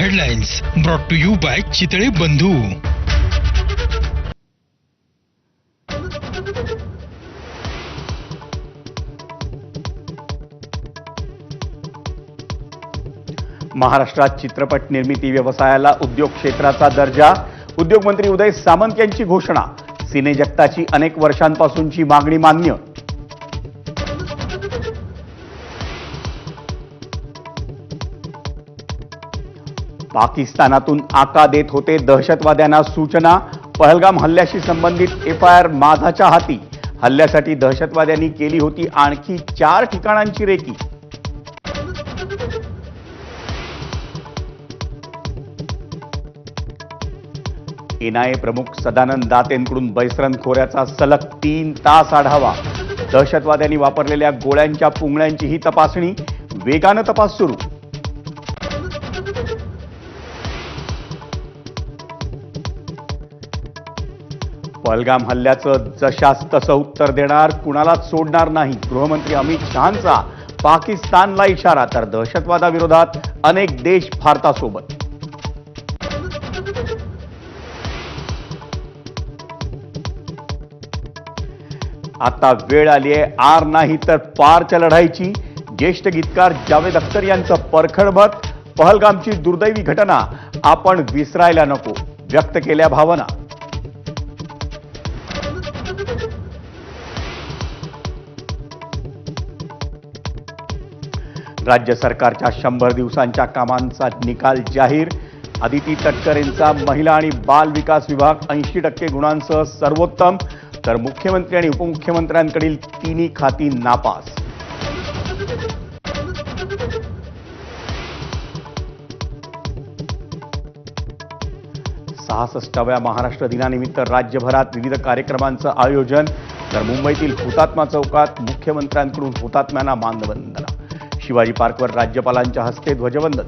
Headlines brought to you by Chitale Bandhu. महाराष्ट्रात चित्रपट निर्मिती व्यवसायाला उद्योग क्षेत्राचा दर्जा. उद्योग मंत्री उदय सामंत यांची घोषणा. सिनेजगताची अनेक वर्षांपासूनची मागणी मान्य. पाकिस्तानातून आका देत होते दहशतवाद्यांना सूचना. पहलगाम हल्ल्याशी संबंधित एफआयआर माझाच्या हाती. हल्ल्यासाठी दहशतवाद्यांनी केली होती आणखी 4 ठिकाणांची रेकी. एनआयए प्रमुख सदानंद दातेंकडून बैसरन खोऱ्याचा सलग 3 तास आढावा. दहशतवाद्यांनी वापरलेल्या गोळ्यांच्या पुंगळ्यांचीही तपासणी. वेगानं तपास सुरू. पहलगाम हल्ल्याचं जशास तसं उत्तर देणार, कुणालाच सोडणार नाही. गृहमंत्री अमित शहांचा पाकिस्तानला इशारा. तर दहशतवादाविरोधात अनेक देश भारतासोबत. आता वेळ आली आहे आर नाही तर पारच्या लढाईची. ज्येष्ठ गीतकार जावेद अख्तर यांचं परखड मत. पहलगामची दुर्दैवी घटना आपण विसरायला नको. व्यक्त केल्या भावना. राज्य सरकारच्या 100 दिवसांच्या कामांचा निकाल जाहीर. अदिती तटकरेंचा महिला आणि बाल विकास विभाग 80% गुणांसह सर्वोत्तम. तर मुख्यमंत्री आणि उपमुख्यमंत्र्यांकडील तिन्ही खाती नापास. सहासष्टाव्या महाराष्ट्र दिनानिमित्त राज्यभरात विविध कार्यक्रमांचं आयोजन. तर मुंबईतील हुतात्मा चौकात मुख्यमंत्र्यांकडून हुतात्म्यांना मानवंदना. शिवाजी पार्कवर राज्यपालांच्या हस्ते ध्वजवंदन.